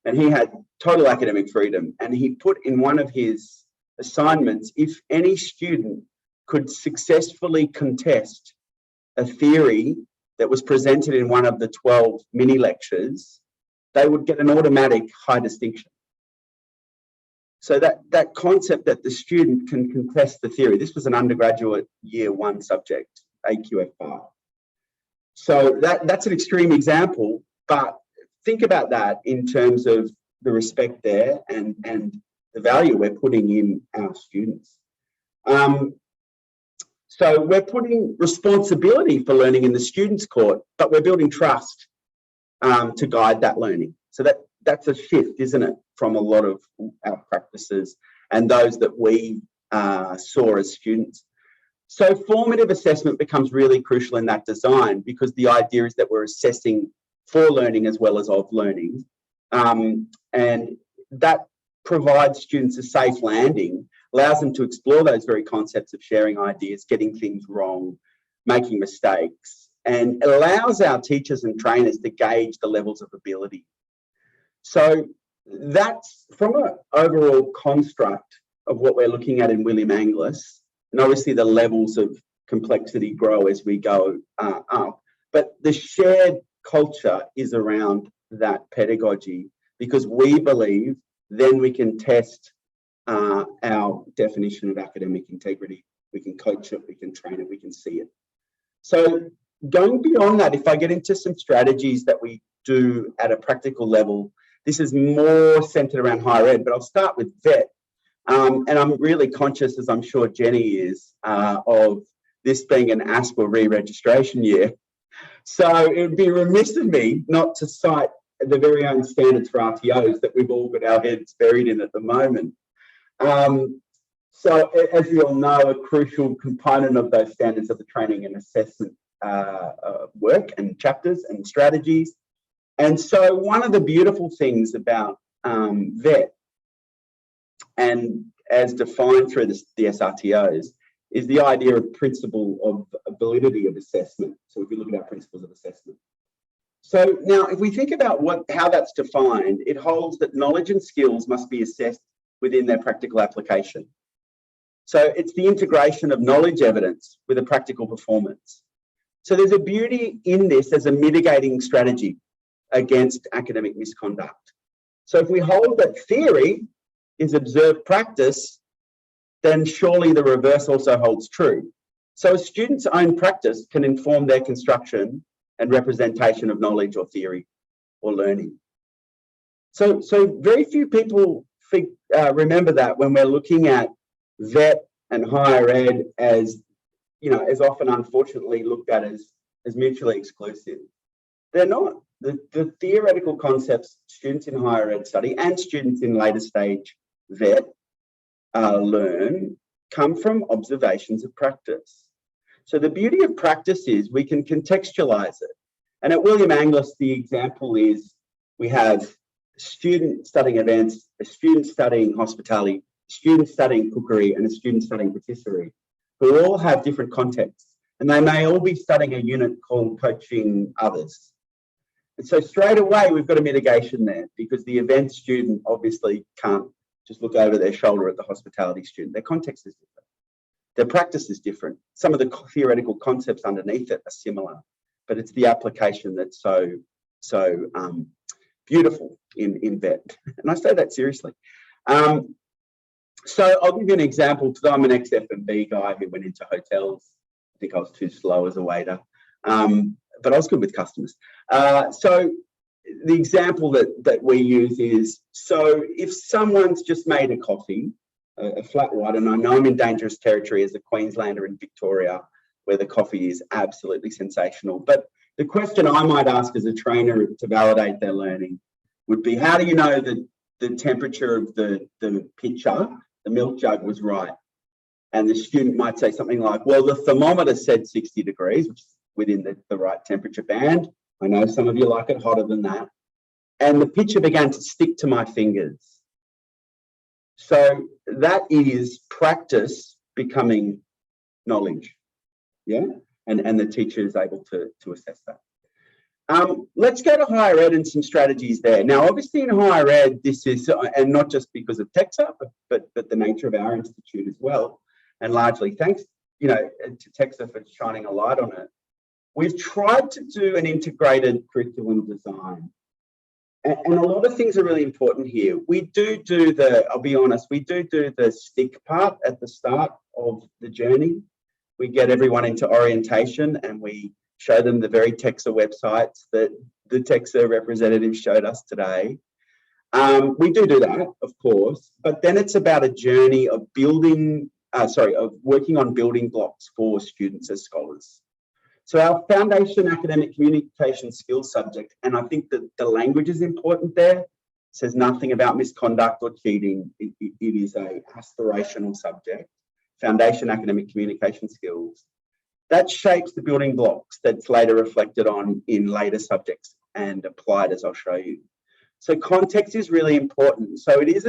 E: and he had total academic freedom. And he put in one of his assignments, if any student could successfully contest a theory that was presented in one of the 12 mini lectures, they would get an automatic high distinction. So that concept that the student can contest the theory, this was an undergraduate year 1 subject, AQF 5. So that's an extreme example, but think about that in terms of the respect there and the value we're putting in our students. So we're putting responsibility for learning in the students' court, but we're building trust to guide that learning. So that's a shift, isn't it, from a lot of our practices and those that we saw as students. So formative assessment becomes really crucial in that design, because the idea is that we're assessing for learning as well as of learning. And that provides students a safe landing, allows them to explore those very concepts of sharing ideas, getting things wrong, making mistakes, and it allows our teachers and trainers to gauge the levels of ability. So that's from an overall construct of what we're looking at in William Angliss. And obviously the levels of complexity grow as we go up. But the shared culture is around that pedagogy, because we believe then we can test our definition of academic integrity. We can coach it, we can train it, we can see it. So going beyond that, if I get into some strategies that we do at a practical level, this is more centered around higher ed, but I'll start with VET. And I'm really conscious, as I'm sure Jenny is, of this being an ASPA re-registration year. So it would be remiss of me not to cite the very own standards for RTOs that we've all got our heads buried in at the moment. So as you all know, a crucial component of those standards are the training and assessment work and chapters and strategies. And so one of the beautiful things about VET, and as defined through the SRTOs, is the idea of principle of validity of assessment. So if you look at our principles of assessment. So now if we think about how that's defined, it holds that knowledge and skills must be assessed within their practical application. So it's the integration of knowledge evidence with a practical performance. So there's a beauty in this as a mitigating strategy against academic misconduct. So if we hold that theory is observed practice, then surely the reverse also holds true. So a student's own practice can inform their construction and representation of knowledge or theory or learning. So very few people remember that when we're looking at VET and higher ed as, as often unfortunately looked at as mutually exclusive. They're not. The theoretical concepts students in higher ed study and students in later stage VET learn come from observations of practice. So the beauty of practice is we can contextualize it. And at William Angliss, the example is we have a student studying events, a student studying hospitality, a student studying cookery, and a student studying patisserie, who all have different contexts. And they may all be studying a unit called coaching others. And so straight away, we've got a mitigation there, because the event student obviously can't just look over their shoulder at the hospitality student. Their context is different. Their practice is different. Some of the theoretical concepts underneath it are similar, but it's the application that's so beautiful in VET. And I say that seriously. So I'll give you an example, because I'm an ex-F&B guy who went into hotels. I think I was too slow as a waiter, but I was good with customers. So the example that we use is, so if someone's just made a coffee, a flat white, and I know I'm in dangerous territory as a Queenslander in Victoria, where the coffee is absolutely sensational. But the question I might ask as a trainer to validate their learning would be, how do you know that the temperature of the pitcher, the milk jug, was right? And the student might say something like, well, the thermometer said 60 degrees, which is within the right temperature band. I know some of you like it hotter than that. And the pitcher began to stick to my fingers. So that is practice becoming knowledge, yeah? And the teacher is able to assess that. Let's go to higher ed and some strategies there. Now, obviously in higher ed, this is, and not just because of TEXA, but the nature of our institute as well, and largely thanks, to TEXA for shining a light on it. We've tried to do an integrated curriculum design. And a lot of things are really important here. We do I'll be honest, we do the stick part at the start of the journey. We get everyone into orientation and we show them the very TEXA websites that the TEXA representative showed us today. We do that, of course, but then it's about a journey of of working on building blocks for students as scholars. So our foundation academic communication skills subject, and I think that the language is important there, says nothing about misconduct or cheating. It is a aspirational subject, foundation academic communication skills. That shapes the building blocks that's later reflected on in later subjects and applied, as I'll show you. So context is really important. So it is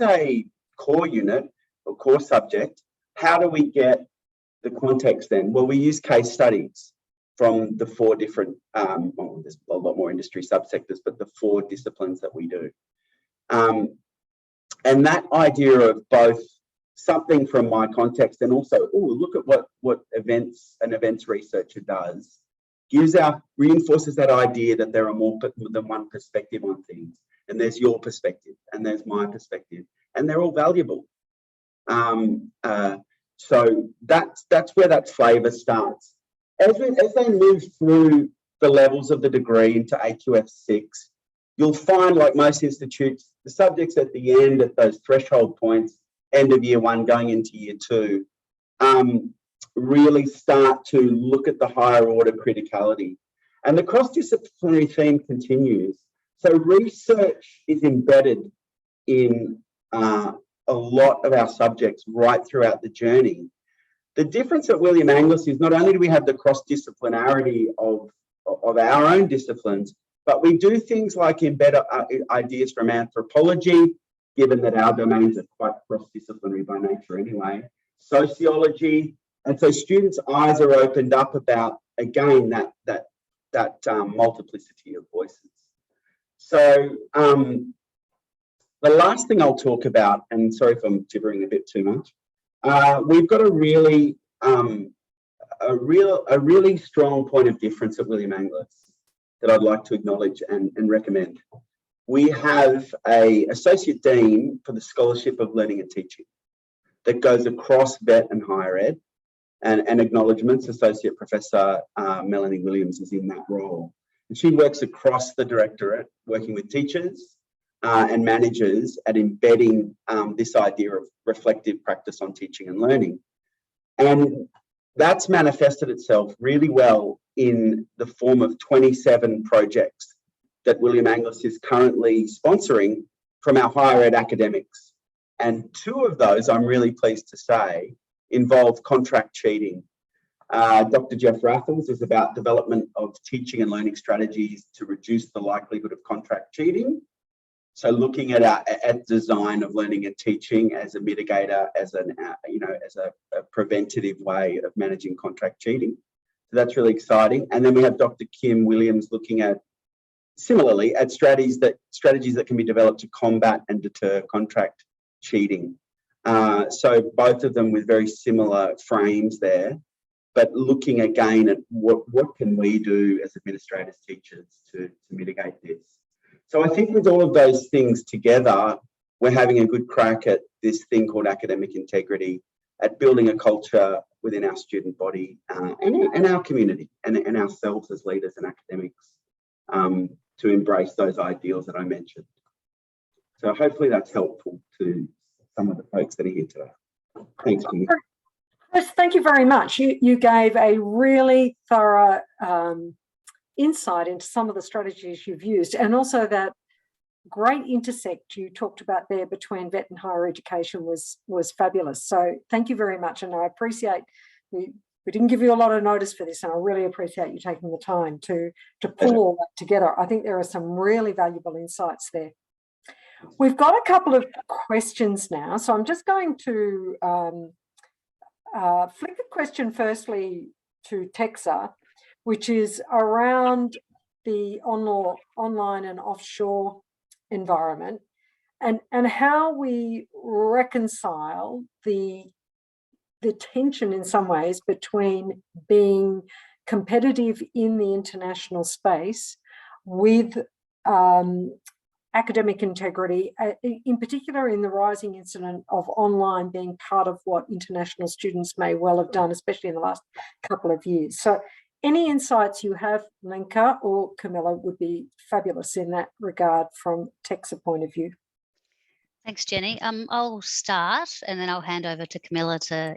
E: a core unit or core subject. How do we get the context then? Well, we use case studies from the 4 different, well, there's a lot more industry subsectors, but the 4 disciplines that we do. And that idea of both something from my context and also, look at what an events researcher does, reinforces that idea that there are more than one perspective on things. And there's your perspective and there's my perspective, and they're all valuable. So that's where that flavour starts. As they move through the levels of the degree into AQF6, you'll find, like most institutes, the subjects at the end, at those threshold points, end of year 1 going into year 2, really start to look at the higher order criticality. And the cross-disciplinary theme continues. So research is embedded in a lot of our subjects right throughout the journey. The difference at William Angliss is not only do we have the cross-disciplinarity of our own disciplines, but we do things like embed ideas from anthropology, given that our domains are quite cross-disciplinary by nature anyway, sociology, and so students' eyes are opened up about, again, that multiplicity of voices. So the last thing I'll talk about, and sorry if I'm gibbering a bit too much, we've got a really strong point of difference at William Angliss that I'd like to acknowledge and recommend. We have an Associate Dean for the Scholarship of Learning and Teaching that goes across vet and higher ed, and Acknowledgements, Associate Professor Melanie Williams is in that role. And she works across the directorate, working with teachers and managers at embedding this idea of reflective practice on teaching and learning. And that's manifested itself really well in the form of 27 projects that William Angliss is currently sponsoring from our higher ed academics. And 2 of those, I'm really pleased to say, involve contract cheating. Dr. Jeff Raffles is about development of teaching and learning strategies to reduce the likelihood of contract cheating. So looking at design of learning and teaching as a mitigator, as a preventative way of managing contract cheating. So that's really exciting. And then we have Dr. Kim Williams looking at, similarly, at strategies that can be developed to combat and deter contract cheating. So both of them with very similar frames there, but looking again at what can we do as administrators, teachers to mitigate this. So I think with all of those things together, we're having a good crack at this thing called academic integrity, at building a culture within our student body and our community and ourselves as leaders and academics to embrace those ideals that I mentioned. So hopefully that's helpful to some of the folks that are here today. Thanks, Jenny.
A: Chris, thank you very much. You gave a really thorough insight into some of the strategies you've used, and also that great intersect you talked about there between vet and higher education was fabulous. So thank you very much, and I appreciate we didn't give you a lot of notice for this, and I really appreciate you taking the time to pull all that together. I think there are some really valuable insights there. We've got a couple of questions now, so I'm just going to flick a question firstly to TEXA, which is around the online and offshore environment, and how we reconcile the tension in some ways between being competitive in the international space with academic integrity, in particular in the rising incident of online being part of what international students may well have done, especially in the last couple of years. So Any insights you have, Lenka or Camilla, would be fabulous in that regard from TEXA point of view.
B: Thanks, Jenny. I'll start and then I'll hand over to Camilla to,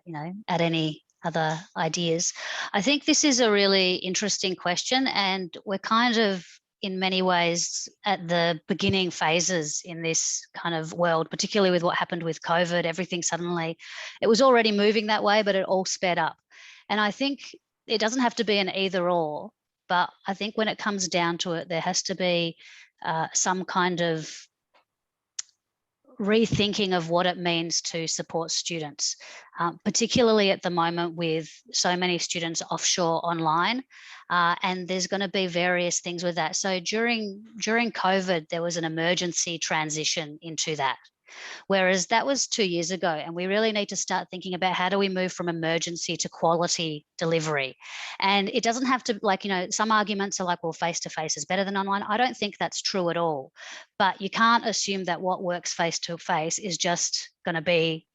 B: add any other ideas. I think this is a really interesting question, and we're kind of, in many ways, at the beginning phases in this kind of world, particularly with what happened with COVID. Everything suddenly, it was already moving that way, but it all sped up. And I think it doesn't have to be an either or, but I think when it comes down to it, there has to be some kind of rethinking of what it means to support students, particularly at the moment with so many students offshore online, and there's going to be various things with that. So during COVID, there was an emergency transition into that, whereas that was 2 years ago, and we really need to start thinking about how do we move from emergency to quality delivery. And it doesn't have to, some arguments are like, well, face-to-face is better than online. I don't think that's true at all, but you can't assume that what works face-to-face is just going to be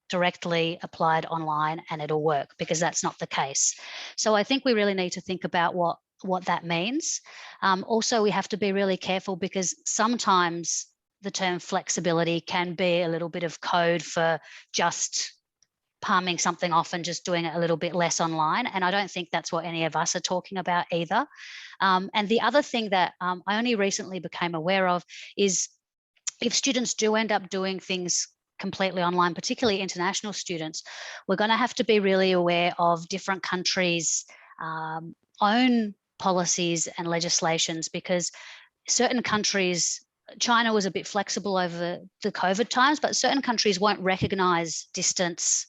B: directly applied online and it'll work, because that's not the case. So I think we really need to think about what that means. Also, we have to be really careful, because sometimes the term flexibility can be a little bit of code for just palming something off and just doing it a little bit less online. And I don't think that's what any of us are talking about either. And the other thing that I only recently became aware of is if students do end up doing things completely online, particularly international students, we're going to have to be really aware of different countries' own policies and legislations, because certain countries, China was a bit flexible over the COVID times, but certain countries won't recognise distance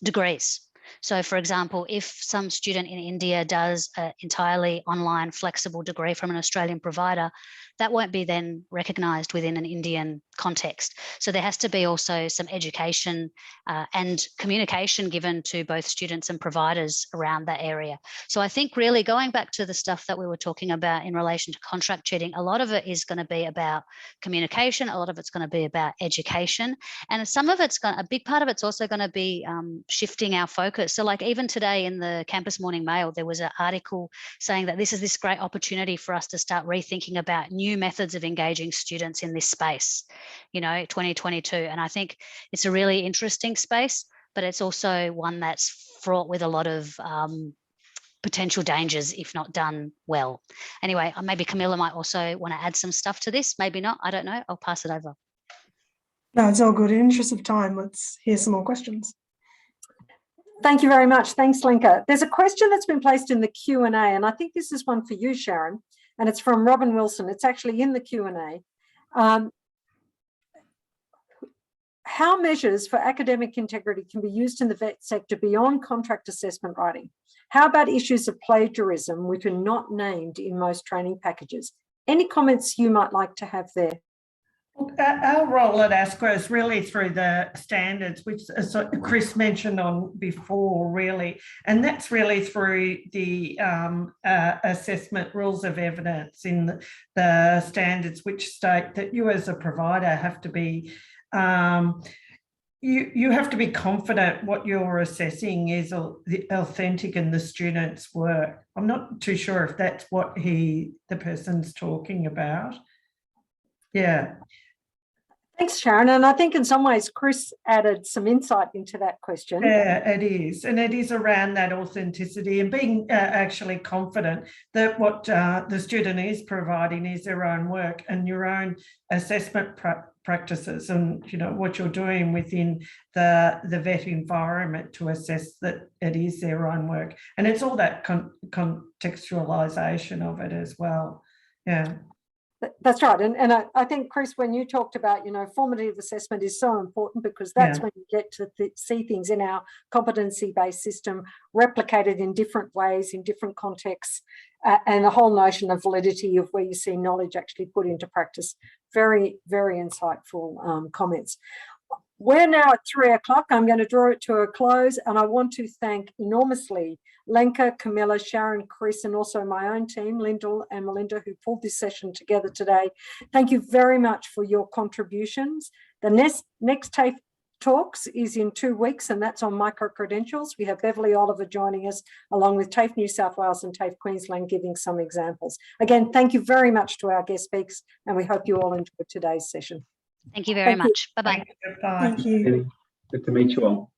B: degrees. So, for example, if some student in India does an entirely online flexible degree from an Australian provider, that won't be then recognised within an Indian context. So there has to be also some education and communication given to both students and providers around that area. So I think really going back to the stuff that we were talking about in relation to contract cheating, a lot of it is going to be about communication, a lot of it's going to be about education, and some of it's a big part of it's also going to be shifting our focus. So like even today in the Campus Morning Mail, there was an article saying that this is this great opportunity for us to start rethinking about new methods of engaging students in this space, 2022. And I think it's a really interesting space, but it's also one that's fraught with a lot of potential dangers if not done well. Anyway, maybe Camilla might also want to add some stuff to this, maybe not, I don't know. I'll pass it over.
C: No, it's all good. In interest of time, let's hear some more questions.
A: Thank you very much. Thanks, Lenka. There's a question that's been placed in the Q&A, and I think this is one for you, Sharon, and it's from Robin Wilson. It's actually in the Q&A. How measures for academic integrity can be used in the vet sector beyond contract assessment writing? How about issues of plagiarism, which are not named in most training packages? Any comments you might like to have there?
D: Our role at ASQA is really through the standards, which Chris mentioned on before, really, and that's really through the assessment rules of evidence in the standards, which state that you as a provider have to be you have to be confident what you're assessing is authentic in the student's work. I'm not too sure if that's what the person's talking about. Yeah.
A: Thanks, Sharon. And I think in some ways, Chris added some insight into that question.
D: Yeah, it is. And it is around that authenticity and being actually confident that what the student is providing is their own work and your own assessment practices and, what you're doing within the vet environment to assess that it is their own work. And it's all that contextualisation of it as well. Yeah.
A: That's right. And I think, Chris, when you talked about, formative assessment is so important because that's when you get to see things in our competency-based system replicated in different ways, in different contexts, and the whole notion of validity of where you see knowledge actually put into practice. Very, very insightful comments. We're now at 3 o'clock. I'm going to draw it to a close, and I want to thank enormously Lenka, Camilla, Sharon, Chris, and also my own team, Lyndall and Melinda, who pulled this session together today. Thank you very much for your contributions. The next TAFE Talks is in 2 weeks, and that's on micro-credentials. We have Beverly Oliver joining us, along with TAFE New South Wales and TAFE Queensland, giving some examples. Again, thank you very much to our guest speakers, and we hope you all enjoyed today's session.
F: Thank you very much. Bye-bye.
D: Bye.
C: Thank you.
E: Good to meet you all.